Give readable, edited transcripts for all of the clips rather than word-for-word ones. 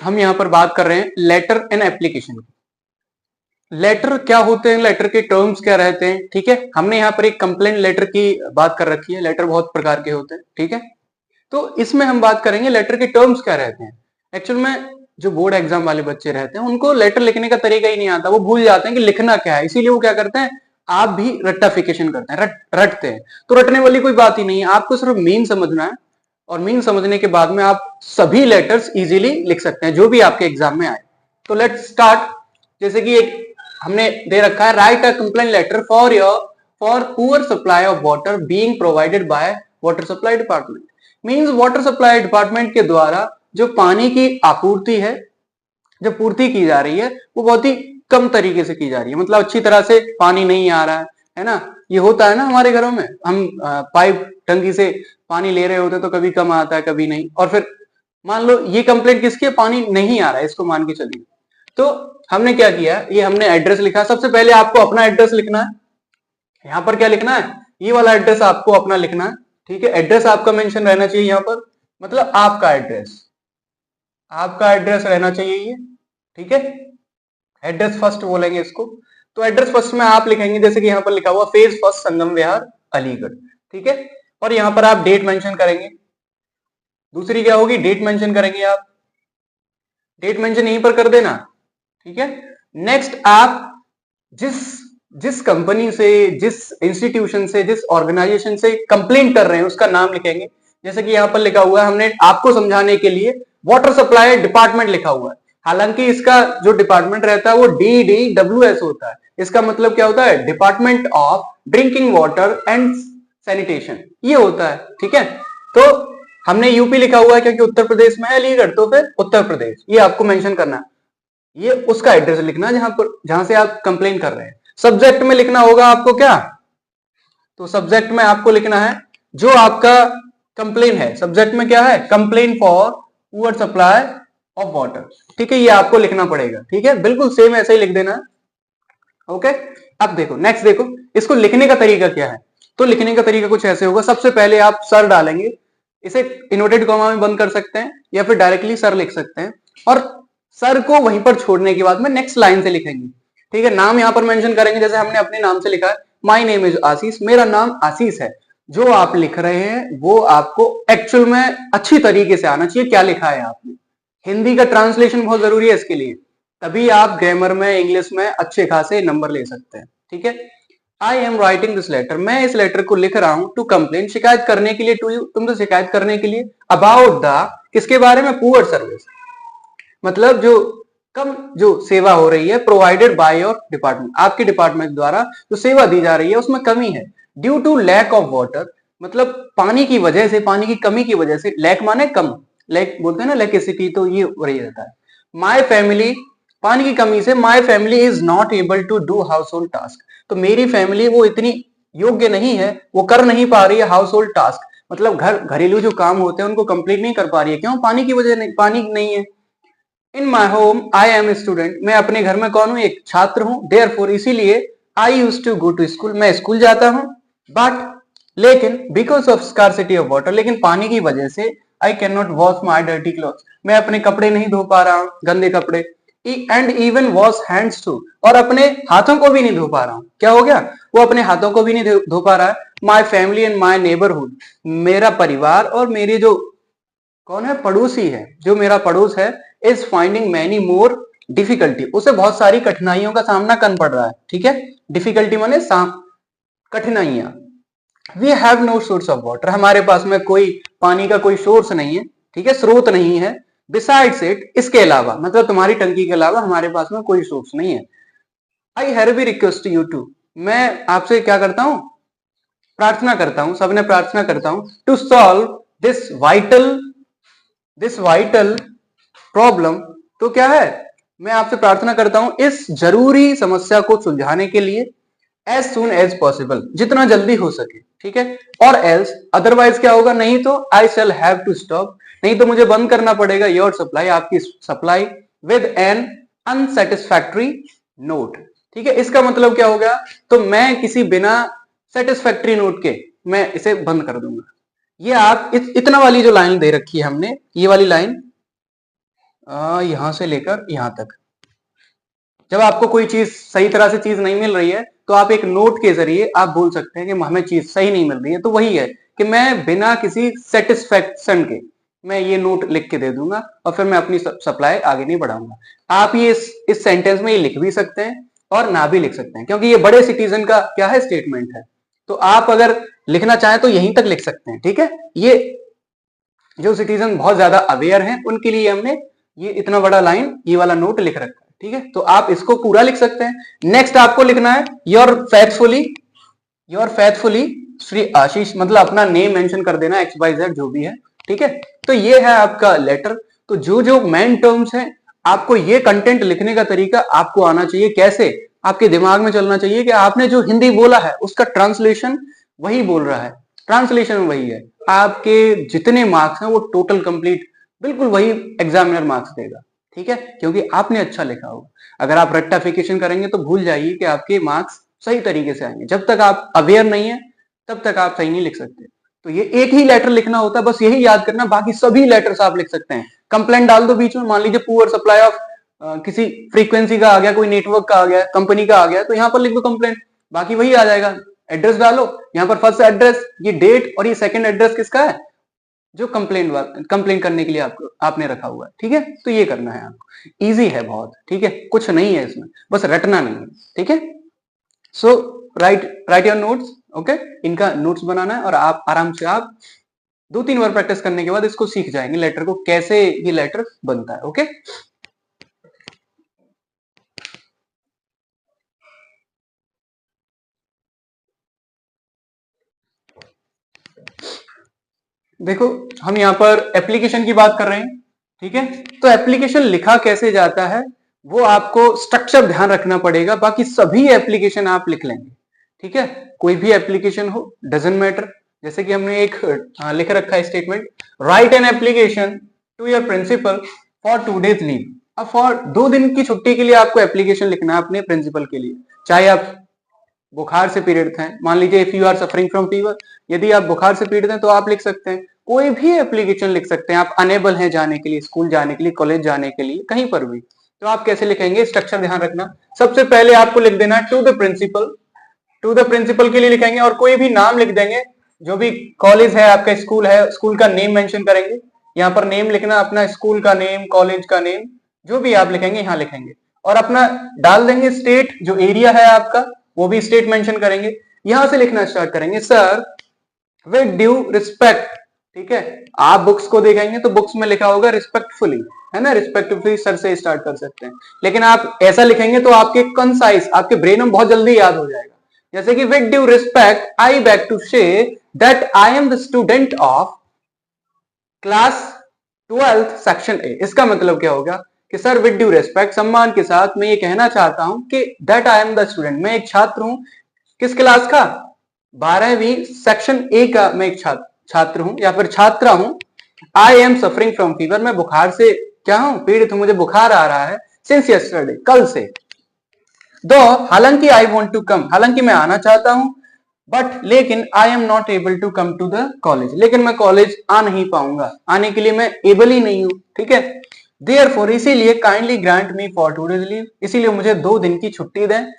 हम यहाँ पर बात कर रहे हैं लेटर एंड एप्लीकेशन की। लेटर क्या होते हैं, लेटर के टर्म्स क्या रहते हैं, ठीक है। हमने यहाँ पर एक कंप्लेंट लेटर की बात कर रखी है। लेटर बहुत प्रकार के होते हैं, ठीक है। तो इसमें हम बात करेंगे लेटर के टर्म्स क्या रहते हैं। एक्चुअल में जो बोर्ड एग्जाम वाले बच्चे रहते हैं उनको लेटर लिखने का तरीका ही नहीं आता, वो भूल जाते हैं कि लिखना क्या है, इसीलिए वो क्या करते हैं, आप भी रट्टाफिकेशन करते हैं, रटते हैं। तो रटने वाली कोई बात ही नहीं है, आपको सिर्फ मीन समझना है और मीन समझने के बाद में आप सभी लेटर्स इजीली लिख सकते हैं जो भी आपके एग्जाम में आए। तो लेट्स स्टार्ट। जैसे कि एक हमने दे रखा है, write a complaint letter for poor supply of water being provided by water supply department. Means water supply department के द्वारा जो पानी की आपूर्ति है, जो पूर्ति की जा रही है, वो बहुत ही कम तरीके से की जा रही है। मतलब अच्छी तरह से पानी नहीं आ रहा है ना। ये होता है ना हमारे घरों में, हम पाइप टंकी से पानी ले रहे होते तो कभी कम आता है कभी नहीं। और फिर मान लो ये कंप्लेंट किसकी है, पानी नहीं आ रहा है, इसको मान के चलिए। तो हमने क्या किया, ये हमने एड्रेस लिखा। सबसे पहले आपको अपना एड्रेस लिखना है। यहाँ पर क्या लिखना है, ये वाला एड्रेस आपको अपना लिखना है, ठीक है। एड्रेस आपका मेंशन रहना चाहिए यहाँ पर, मतलब आपका एड्रेस रहना चाहिए ये, ठीक है। एड्रेस फर्स्ट बोलेंगे इसको। तो एड्रेस फर्स्ट में आप लिखेंगे, जैसे कि यहाँ पर लिखा हुआ फेज फर्स्ट संगम विहार अलीगढ़, ठीक है। और यहाँ पर आप डेट मेंशन करेंगे। दूसरी क्या होगी, डेट मेंशन करेंगे आप, डेट मेंशन यहीं पर कर देना, ठीक है। नेक्स्ट आप जिस कंपनी से, जिस इंस्टीट्यूशन से, जिस ऑर्गेनाइजेशन से कंप्लेंट कर रहे हैं उसका नाम लिखेंगे। जैसे कि यहाँ पर लिखा हुआ है, हमने आपको समझाने के लिए वाटर सप्लाई डिपार्टमेंट लिखा हुआ है, हालांकि इसका जो डिपार्टमेंट रहता है वो DDWS होता है। इसका मतलब क्या होता है, department of drinking water and sanitation, ये होता है, ठीक है। तो हमने यूपी लिखा हुआ है क्योंकि उत्तर प्रदेश में है अलीगढ़, तो फिर उत्तर प्रदेश ये आपको मेंशन करना है। ये उसका एड्रेस लिखना जहां से आप कंप्लेन कर रहे हैं। सब्जेक्ट में लिखना होगा आपको क्या, तो सब्जेक्ट में आपको लिखना है जो आपका कंप्लेन है। सब्जेक्ट में क्या है, complain for poor supply of water, ठीक है। ये आपको लिखना पड़ेगा, ठीक है, बिल्कुल सेम ऐसे ही लिख देना है, ओके। अब देखो नेक्स्ट, देखो इसको लिखने का तरीका क्या है। तो लिखने का तरीका कुछ ऐसे होगा, सबसे पहले आप सर डालेंगे, इसे इन्वर्टेड कॉमा में बंद कर सकते हैं या फिर डायरेक्टली सर लिख सकते हैं। और सर को वहीं पर छोड़ने के बाद में नेक्स्ट लाइन से लिखेंगे, ठीक है। नाम यहां पर मेंशन करेंगे, जैसे हमने अपने नाम से लिखा है, माय नेम इज आशीष, मेरा नाम आशीष है। जो आप लिख रहे हैं वो आपको एक्चुअल में अच्छी तरीके से आना चाहिए, क्या लिखा है आपने। हिंदी का ट्रांसलेशन बहुत जरूरी है इसके लिए, तभी आप ग्रामर में, इंग्लिश में अच्छे खासे नंबर ले सकते हैं, ठीक है। I am writing this letter, मैं इस लेटर को लिख रहा हूं टू कंप्लेन, शिकायत करने के लिए, टू यू, तुमसे शिकायत करने के लिए, अबाउट द, किसके बारे में, पुअर सर्विस, मतलब जो सेवा हो रही है, प्रोवाइडेड बाय योर डिपार्टमेंट, आपके डिपार्टमेंट द्वारा जो सेवा दी जा रही है उसमें कमी है। Due to lack of water, मतलब पानी की वजह से, पानी की कमी की वजह से, लैक माने कम, लैक बोलते हैं ना लैकेसिटी, तो ये वही रहता है। माय फैमिली, पानी की कमी से, my family is not able to do household task, तो मेरी फैमिली वो इतनी योग्य नहीं है, वो कर नहीं पा रही है हाउस होल्ड टास्क, मतलब घरेलू जो काम होते हैं उनको कंप्लीट नहीं कर पा रही है। क्यों, पानी की वजह नहीं, पानी नहीं है। In my home I am student, मैं अपने घर में कौन हूं, एक छात्र हूं। देयरफॉर, इसीलिए, I used to go to school, मैं स्कूल जाता हूं। बट, लेकिन, because of scarcity of water, लेकिन पानी की वजह से, I can not wash my dirty clothes, मैं अपने कपड़े नहीं धो पा रहा हूं, गंदे कपड़े। And even wash hands too, और अपने हाथों को भी नहीं धो पा रहा हूं। क्या हो गया, वो अपने हाथों को भी नहीं धो पा रहा है। My family and my neighbourhood, मेरा परिवार और मेरे जो कौन है, पड़ोसी है, जो मेरा पड़ोस है, is finding many more difficulty, उसे बहुत सारी कठिनाइयों का सामना करना पड़ रहा है, ठीक है। डिफिकल्टी माने कठिनाइयां। We have no source of water, हमारे पास में कोई पानी का कोई सोर्स नहीं है, ठीक है, स्रोत नहीं है। बिसाइड्स इट, इसके अलावा, मतलब तुम्हारी टंकी के अलावा हमारे पास में कोई सोर्स नहीं है। I have request you to, मैं आपसे क्या करता हूं, प्रार्थना करता हूं, सबने प्रार्थना करता हूं, to solve this vital problem, तो क्या है, मैं आपसे प्रार्थना करता हूं इस जरूरी समस्या को सुलझाने के लिए, एज सुन एज पॉसिबल, जितना जल्दी हो सके, ठीक है। और एल्स, अदरवाइज क्या होगा, नहीं तो, I shall have to stop, नहीं तो मुझे बंद करना पड़ेगा, योर सप्लाई, आपकी supply, with an unsatisfactory note, ठीक है। इसका मतलब क्या हो गया, तो मैं किसी बिना सेटिस्फैक्ट्री नोट के मैं इसे बंद कर दूंगा। ये आप इतना वाली जो लाइन दे रखी है हमने, ये वाली लाइन यहां से लेकर यहां तक। जब आपको कोई चीज सही तरह से चीज नहीं मिल रही है तो आप एक नोट के जरिए आप बोल सकते हैं कि हमें चीज सही नहीं मिल रही है। तो वही है कि मैं बिना किसी सेटिस्फेक्शन के मैं ये नोट लिख के दे दूंगा और फिर मैं अपनी सप्लाई आगे नहीं बढ़ाऊंगा। आप ये इस सेंटेंस में ये लिख भी सकते हैं और ना भी लिख सकते हैं, क्योंकि ये बड़े सिटीजन का क्या है, स्टेटमेंट है। तो आप अगर लिखना चाहें तो यहीं तक लिख सकते हैं, ठीक है। ये जो सिटीजन बहुत ज्यादा अवेयर हैं उनके लिए हमने ये इतना बड़ा लाइन, ये वाला नोट लिख रखा है, ठीक है। तो आप इसको पूरा लिख सकते हैं। नेक्स्ट आपको लिखना है योर फेथफुली श्री आशीष, मतलब अपना नेम मेंशन कर देना, XYZ जो भी है, ठीक है। तो ये है आपका लेटर। तो जो जो मेन टर्म्स हैं, आपको ये कंटेंट लिखने का तरीका आपको आना चाहिए। कैसे? आपके दिमाग में चलना चाहिए कि आपने जो हिंदी बोला है उसका ट्रांसलेशन वही बोल रहा है, ट्रांसलेशन वही है। आपके जितने मार्क्स हैं वो टोटल कंप्लीट बिल्कुल वही एग्जामिनर मार्क्स देगा, ठीक है, क्योंकि आपने अच्छा लिखा होगा। अगर आप रेक्टिफिकेशन करेंगे तो भूल जाइए कि आपके मार्क्स सही तरीके से आएंगे। जब तक आप अवेयर नहीं है तब तक आप सही नहीं लिख सकते। तो ये एक ही लेटर लिखना होता है, बस यही याद करना, बाकी सभी लेटर्स आप लिख सकते हैं। कंप्लेंट डाल दो बीच में, मान लीजिए पुअर सप्लाई ऑफ किसी फ्रीक्वेंसी का आ गया, कोई नेटवर्क का आ गया, कंपनी का आ गया, तो यहाँ पर लिख दो कंप्लेंट, बाकी वही आ जाएगा। एड्रेस डालो, यहाँ पर फर्स्ट एड्रेस, ये डेट और ये सेकंड एड्रेस किसका है, जो कंप्लेंट करने के लिए आपने रखा हुआ है, ठीक है। तो ये करना है आपको, इजी है बहुत, ठीक है, कुछ नहीं है इसमें, बस रटना नहीं है, ठीक है। सो राइट योर नोट्स, ओके। इनका नोट्स बनाना है और आप आराम से आप 2-3 बार प्रैक्टिस करने के बाद इसको सीख जाएंगे, लेटर को कैसे ये लेटर बनता है, ओके। देखो हम यहाँ पर एप्लीकेशन की बात कर रहे हैं, ठीक है। तो एप्लीकेशन लिखा कैसे जाता है वो आपको स्ट्रक्चर ध्यान रखना पड़ेगा, बाकी सभी एप्लीकेशन आप लिख लेंगे, ठीक है। कोई भी एप्लीकेशन हो, डजंट मैटर। जैसे कि हमने एक लिख रखा है statement, write an application to your principal for 2 days leave. अब फॉर 2 दिन की छुट्टी के लिए आपको एप्लीकेशन लिखना है अपने प्रिंसिपल के लिए, चाहे आप बुखार से पीड़ित हैं, मान लीजिए if you are suffering from fever, यदि आप बुखार से पीड़ित हैं तो आप लिख सकते हैं, कोई भी एप्लीकेशन लिख सकते हैं। आप अनेबल हैं जाने के लिए, स्कूल जाने के लिए, कॉलेज जाने के लिए, कहीं पर भी, तो आप कैसे लिखेंगे, स्ट्रक्चर ध्यान रखना। सबसे पहले आपको लिख देना to the principal, to the principal के लिए लिखेंगे और कोई भी नाम लिख देंगे, जो भी कॉलेज है आपका, स्कूल है, स्कूल का नेम मेंशन करेंगे, यहाँ पर नेम लिखना अपना, स्कूल का नेम, कॉलेज का नेम, जो भी आप लिखेंगे यहाँ लिखेंगे और अपना डाल देंगे स्टेट, जो एरिया है आपका वो भी स्टेट मेंशन करेंगे। यहां से लिखना स्टार्ट करेंगे, सर विद ड्यू रिस्पेक्ट, ठीक है। आप बुक्स को देखेंगे तो बुक्स में लिखा होगा रिस्पेक्टफुली, है ना, रिस्पेक्टफुली सर से स्टार्ट कर सकते हैं, लेकिन आप ऐसा लिखेंगे तो आपके कंसाइज, आपके ब्रेन में बहुत जल्दी याद हो जाएगा। जैसे कि with due respect I beg to say that I am the student of class 12th section A. इसका मतलब क्या होगा कि सर विद ड्यू रिस्पेक्ट, सम्मान के साथ मैं ये कहना चाहता हूं कि that I am the student, मैं एक छात्र हूं, किस क्लास का, 12वीं सेक्शन ए का मैं एक छात्र हूं या फिर छात्रा हूं। I am suffering from fever, मैं बुखार से क्या हूं, पीड़ित हूं, मुझे बुखार आ रहा है, सिंस यस्टरडे, कल से। दो हालांकि आई वॉन्ट टू कम, हालांकि मैं आना चाहता हूं, बट लेकिन I am not able to come to the college, लेकिन मैं कॉलेज आ नहीं पाऊंगा, आने के लिए मैं एबल ही नहीं हूं, ठीक है। देयरफॉर, इसीलिए kindly grant me for 2 days leave, इसीलिए मुझे 2 दिन की छुट्टी दें,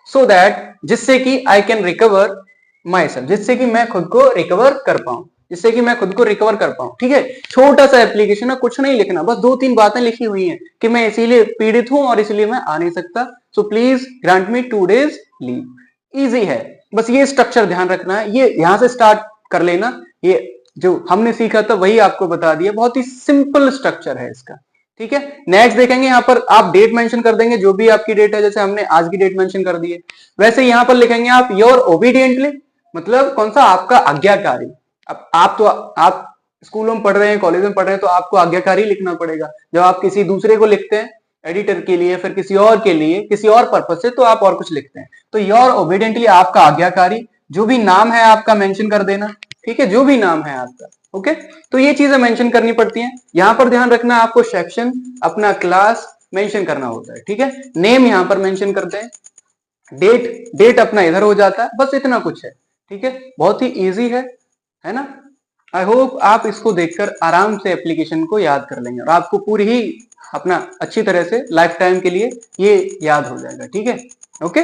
सो दैट, जिससे कि I can recover my self, जिससे कि मैं खुद को रिकवर कर पाऊं, जिससे कि मैं खुद को रिकवर कर पाऊं, ठीक है। छोटा सा एप्लीकेशन है, कुछ नहीं लिखना, बस 2-3 बातें लिखी हुई हैं कि मैं इसीलिए पीड़ित हूं और इसलिए मैं आ नहीं सकता, so please grant me 2 days leave. Easy है, बस ये स्ट्रक्चर ध्यान रखना है, ये यहां से स्टार्ट कर लेना। ये जो हमने सीखा था वही आपको बता दिया, बहुत ही सिंपल स्ट्रक्चर है इसका, ठीक है। नेक्स्ट देखेंगे, यहाँ पर आप डेट मेंशन कर देंगे, जो भी आपकी डेट है, जैसे हमने आज की डेट मेंशन कर दी है, वैसे यहाँ पर लिखेंगे आप योर ओबीडियंटली, मतलब कौन सा, आपका आज्ञाकारी। अब आप स्कूलों में पढ़ रहे हैं, कॉलेज में पढ़ रहे हैं, तो आपको आज्ञाकारी लिखना पड़ेगा। जब आप किसी दूसरे को लिखते हैं, एडिटर के लिए, फिर किसी और के लिए, किसी और पर्पज से, तो आप और कुछ लिखते हैं। तो योर ओबीडियंटली, आपका आज्ञाकारी, जो भी नाम है आपका मेंशन कर देना, ठीक है, जो भी नाम है आपका, ओके। तो ये चीजें मेंशन करनी पड़ती हैं। यहां पर ध्यान रखना, आपको सेक्शन, अपना क्लास मेंशन करना होता है, ठीक है। नेम यहां पर मेंशन करते हैं, डेट अपना इधर हो जाता है, बस इतना कुछ है, ठीक है, बहुत ही इजी है ना। आई होप आप इसको देखकर आराम से एप्लीकेशन को याद कर लेंगे और आपको पूरी ही अपना अच्छी तरह से लाइफ टाइम के लिए ये याद हो जाएगा। ठीक है, ओके।